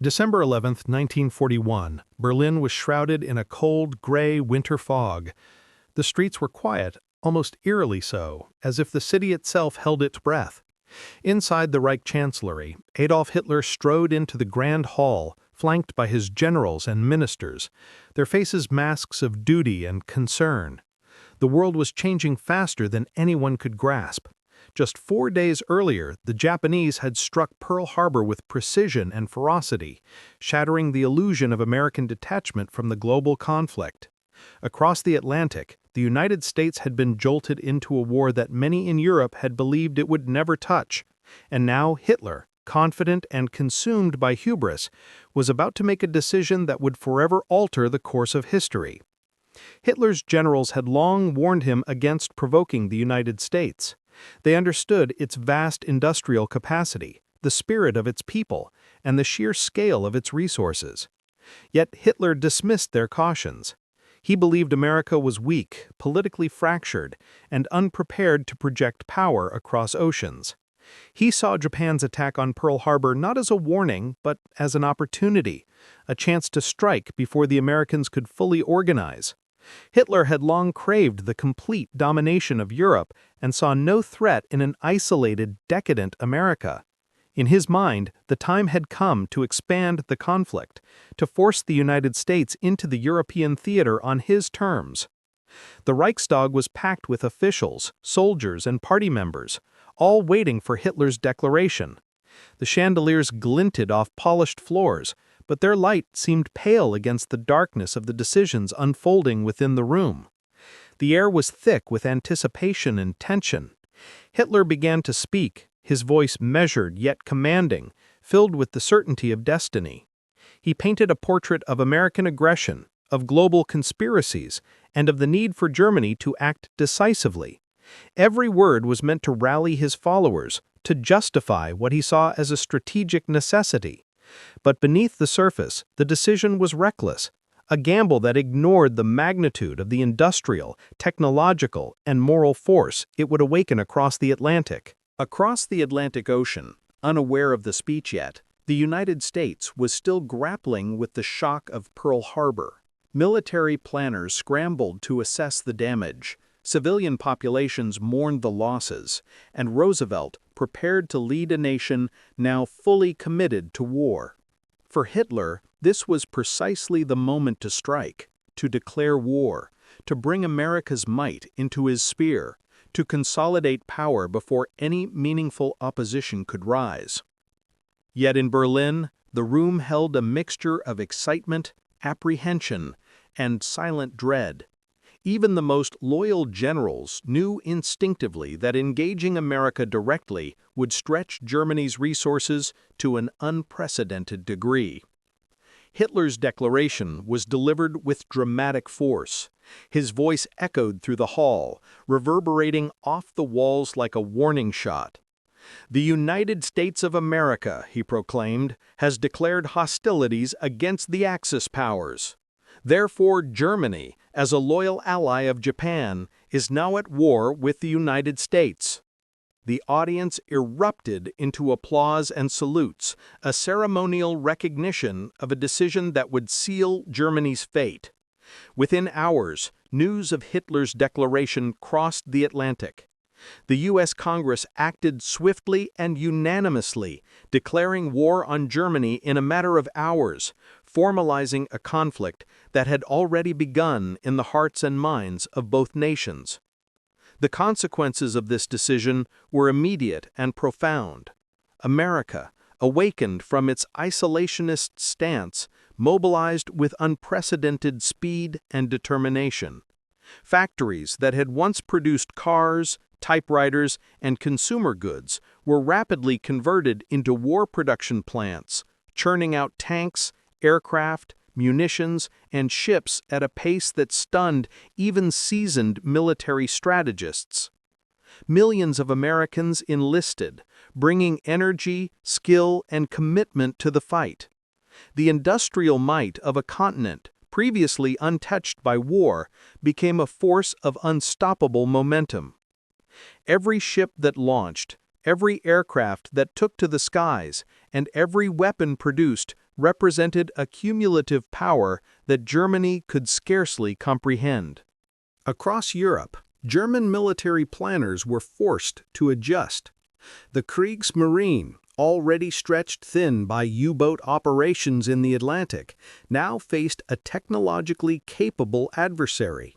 December 11, 1941, Berlin was shrouded in a cold, gray winter fog. The streets were quiet, almost eerily so, as if the city itself held its breath. Inside the Reich Chancellery, Adolf Hitler strode into the Grand Hall, flanked by his generals and ministers, their faces masks of duty and concern. The world was changing faster than anyone could grasp. Just 4 days earlier, the Japanese had struck Pearl Harbor with precision and ferocity, shattering the illusion of American detachment from the global conflict. Across the Atlantic, the United States had been jolted into a war that many in Europe had believed it would never touch. And now Hitler, confident and consumed by hubris, was about to make a decision that would forever alter the course of history. Hitler's generals had long warned him against provoking the United States. They understood its vast industrial capacity, the spirit of its people, and the sheer scale of its resources. Yet Hitler dismissed their cautions. He believed America was weak, politically fractured, and unprepared to project power across oceans. He saw Japan's attack on Pearl Harbor not as a warning, but as an opportunity, a chance to strike before the Americans could fully organize. Hitler had long craved the complete domination of Europe and saw no threat in an isolated, decadent America. In his mind, the time had come to expand the conflict, to force the United States into the European theater on his terms. The Reichstag was packed with officials, soldiers, and party members, all waiting for Hitler's declaration. The chandeliers glinted off polished floors, but their light seemed pale against the darkness of the decisions unfolding within the room. The air was thick with anticipation and tension. Hitler began to speak, his voice measured yet commanding, filled with the certainty of destiny. He painted a portrait of American aggression, of global conspiracies, and of the need for Germany to act decisively. Every word was meant to rally his followers, to justify what he saw as a strategic necessity. But beneath the surface, the decision was reckless, a gamble that ignored the magnitude of the industrial, technological, and moral force it would awaken across the Atlantic. Across the Atlantic Ocean, unaware of the speech yet, the United States was still grappling with the shock of Pearl Harbor. Military planners scrambled to assess the damage, civilian populations mourned the losses, and Roosevelt prepared to lead a nation now fully committed to war. For Hitler, this was precisely the moment to strike, to declare war, to bring America's might into his sphere, to consolidate power before any meaningful opposition could rise. Yet in Berlin, the room held a mixture of excitement, apprehension, and silent dread. Even the most loyal generals knew instinctively that engaging America directly would stretch Germany's resources to an unprecedented degree. Hitler's declaration was delivered with dramatic force. His voice echoed through the hall, reverberating off the walls like a warning shot. "The United States of America," he proclaimed, "has declared hostilities against the Axis powers. Therefore, Germany, as a loyal ally of Japan, is now at war with the United States." The audience erupted into applause and salutes, a ceremonial recognition of a decision that would seal Germany's fate. Within hours, news of Hitler's declaration crossed the Atlantic. The U.S. Congress acted swiftly and unanimously, declaring war on Germany in a matter of hours, formalizing a conflict that had already begun in the hearts and minds of both nations. The consequences of this decision were immediate and profound. America, awakened from its isolationist stance, mobilized with unprecedented speed and determination. Factories that had once produced cars, typewriters, and consumer goods were rapidly converted into war production plants, churning out tanks, aircraft, munitions, and ships at a pace that stunned even seasoned military strategists. Millions of Americans enlisted, bringing energy, skill, and commitment to the fight. The industrial might of a continent, previously untouched by war, became a force of unstoppable momentum. Every ship that launched, every aircraft that took to the skies, and every weapon produced represented a cumulative power that Germany could scarcely comprehend. Across Europe, German military planners were forced to adjust. The Kriegsmarine, already stretched thin by U-boat operations in the Atlantic, now faced a technologically capable adversary.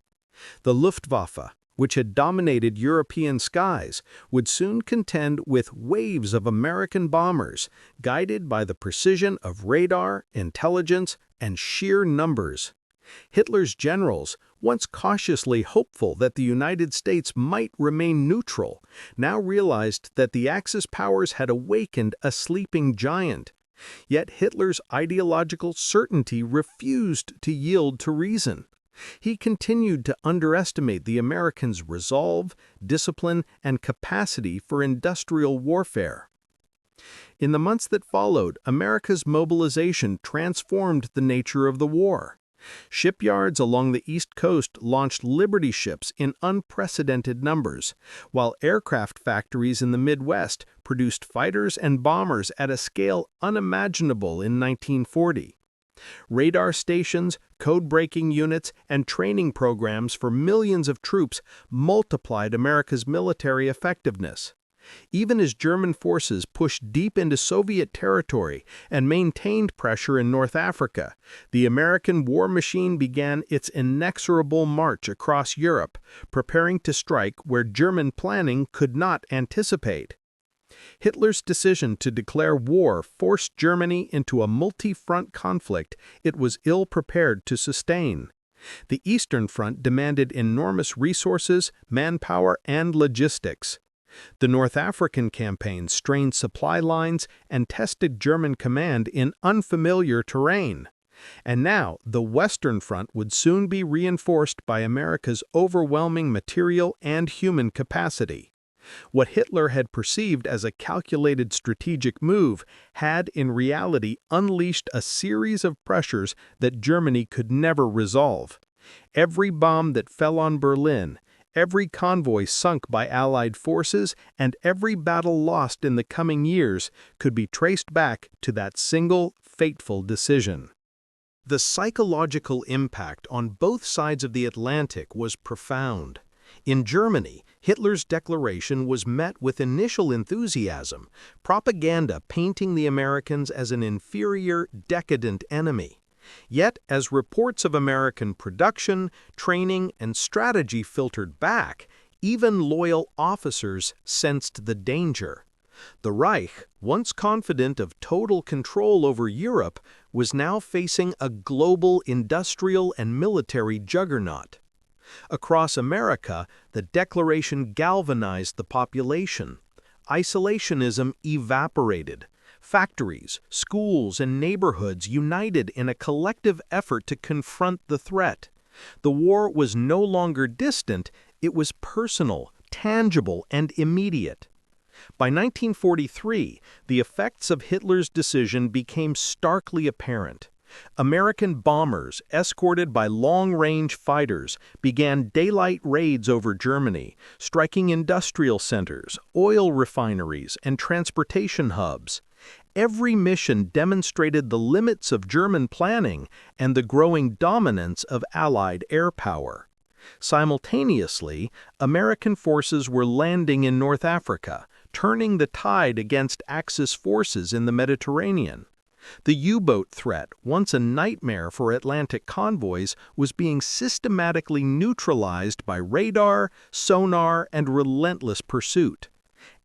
The Luftwaffe, which had dominated European skies, would soon contend with waves of American bombers, guided by the precision of radar, intelligence, and sheer numbers. Hitler's generals, once cautiously hopeful that the United States might remain neutral, now realized that the Axis powers had awakened a sleeping giant. Yet Hitler's ideological certainty refused to yield to reason. He continued to underestimate the Americans' resolve, discipline, and capacity for industrial warfare. In the months that followed, America's mobilization transformed the nature of the war. Shipyards along the East Coast launched Liberty ships in unprecedented numbers, while aircraft factories in the Midwest produced fighters and bombers at a scale unimaginable in 1940. Radar stations, code-breaking units, and training programs for millions of troops multiplied America's military effectiveness. Even as German forces pushed deep into Soviet territory and maintained pressure in North Africa, the American war machine began its inexorable march across Europe, preparing to strike where German planning could not anticipate. Hitler's decision to declare war forced Germany into a multi-front conflict it was ill-prepared to sustain. The Eastern Front demanded enormous resources, manpower, and logistics. The North African campaign strained supply lines and tested German command in unfamiliar terrain. And now, the Western Front would soon be reinforced by America's overwhelming material and human capacity. What Hitler had perceived as a calculated strategic move had in reality unleashed a series of pressures that Germany could never resolve. Every bomb that fell on Berlin, every convoy sunk by Allied forces, and every battle lost in the coming years could be traced back to that single, fateful decision. The psychological impact on both sides of the Atlantic was profound. In Germany, Hitler's declaration was met with initial enthusiasm, propaganda painting the Americans as an inferior, decadent enemy. Yet, as reports of American production, training, and strategy filtered back, even loyal officers sensed the danger. The Reich, once confident of total control over Europe, was now facing a global industrial and military juggernaut. Across America, the declaration galvanized the population. Isolationism evaporated. Factories, schools, and neighborhoods united in a collective effort to confront the threat. The war was no longer distant, it was personal, tangible, and immediate. By 1943, the effects of Hitler's decision became starkly apparent. American bombers, escorted by long-range fighters, began daylight raids over Germany, striking industrial centers, oil refineries, and transportation hubs. Every mission demonstrated the limits of German planning and the growing dominance of Allied air power. Simultaneously, American forces were landing in North Africa, turning the tide against Axis forces in the Mediterranean. The U-boat threat, once a nightmare for Atlantic convoys, was being systematically neutralized by radar, sonar, and relentless pursuit.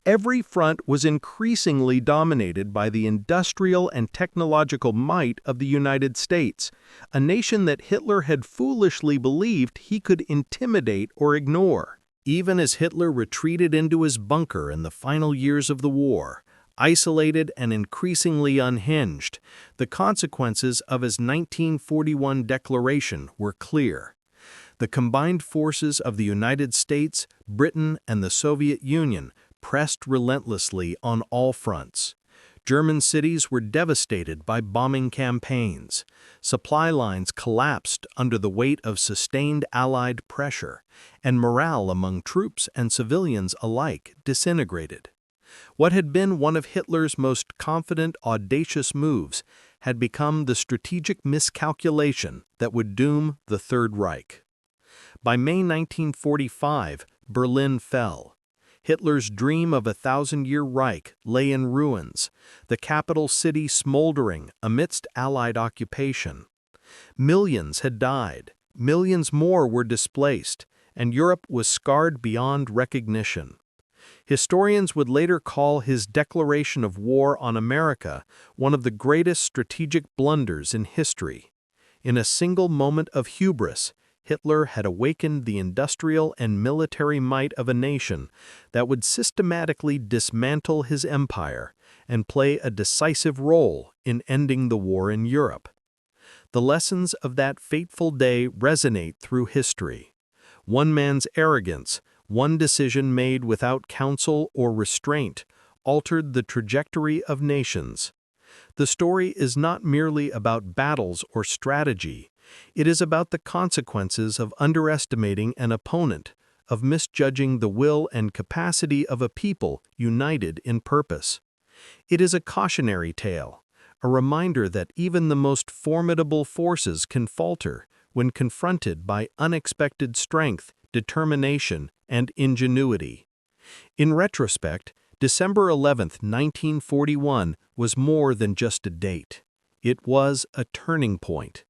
Every front was increasingly dominated by the industrial and technological might of the United States, a nation that Hitler had foolishly believed he could intimidate or ignore. Even as Hitler retreated into his bunker in the final years of the war, isolated and increasingly unhinged, the consequences of his 1941 declaration were clear. The combined forces of the United States, Britain, and the Soviet Union pressed relentlessly on all fronts. German cities were devastated by bombing campaigns. Supply lines collapsed under the weight of sustained Allied pressure, and morale among troops and civilians alike disintegrated. What had been one of Hitler's most confident, audacious moves had become the strategic miscalculation that would doom the Third Reich. By May 1945, Berlin fell. Hitler's dream of a thousand-year Reich lay in ruins, the capital city smoldering amidst Allied occupation. Millions had died, millions more were displaced, and Europe was scarred beyond recognition. Historians would later call his declaration of war on America one of the greatest strategic blunders in history. In a single moment of hubris, Hitler had awakened the industrial and military might of a nation that would systematically dismantle his empire and play a decisive role in ending the war in Europe. The lessons of that fateful day resonate through history. One man's arrogance, one decision made without counsel or restraint, altered the trajectory of nations. The story is not merely about battles or strategy. It is about the consequences of underestimating an opponent, of misjudging the will and capacity of a people united in purpose. It is a cautionary tale, a reminder that even the most formidable forces can falter when confronted by unexpected strength, determination, and ingenuity. In retrospect, December 11, 1941 was more than just a date. It was a turning point.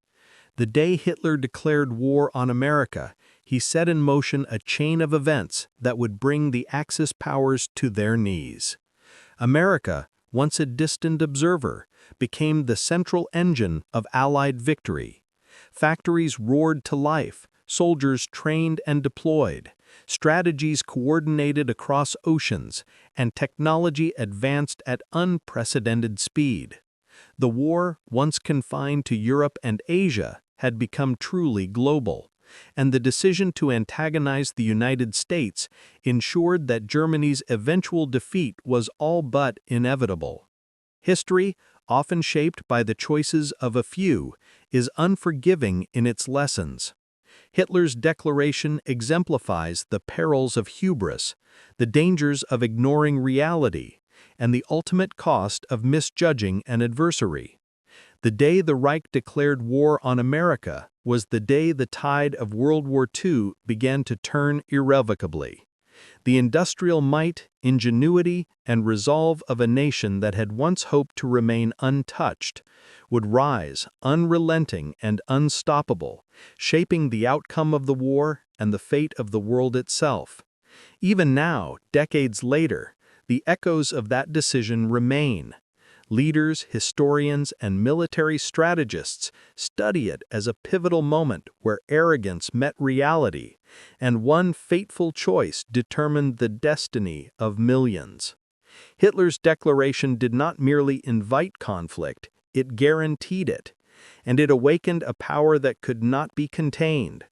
The day Hitler declared war on America, he set in motion a chain of events that would bring the Axis powers to their knees. America, once a distant observer, became the central engine of Allied victory. Factories roared to life, soldiers trained and deployed, strategies coordinated across oceans, and technology advanced at unprecedented speed. The war, once confined to Europe and Asia, had become truly global, and the decision to antagonize the United States ensured that Germany's eventual defeat was all but inevitable. History, often shaped by the choices of a few, is unforgiving in its lessons. Hitler's declaration exemplifies the perils of hubris, the dangers of ignoring reality, and the ultimate cost of misjudging an adversary. The day the Reich declared war on America was the day the tide of World War II began to turn irrevocably. The industrial might, ingenuity, and resolve of a nation that had once hoped to remain untouched would rise, unrelenting and unstoppable, shaping the outcome of the war and the fate of the world itself. Even now, decades later, the echoes of that decision remain. Leaders, historians, and military strategists study it as a pivotal moment where arrogance met reality, and one fateful choice determined the destiny of millions. Hitler's declaration did not merely invite conflict, it guaranteed it, and it awakened a power that could not be contained,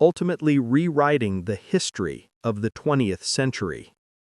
ultimately rewriting the history of the 20th century.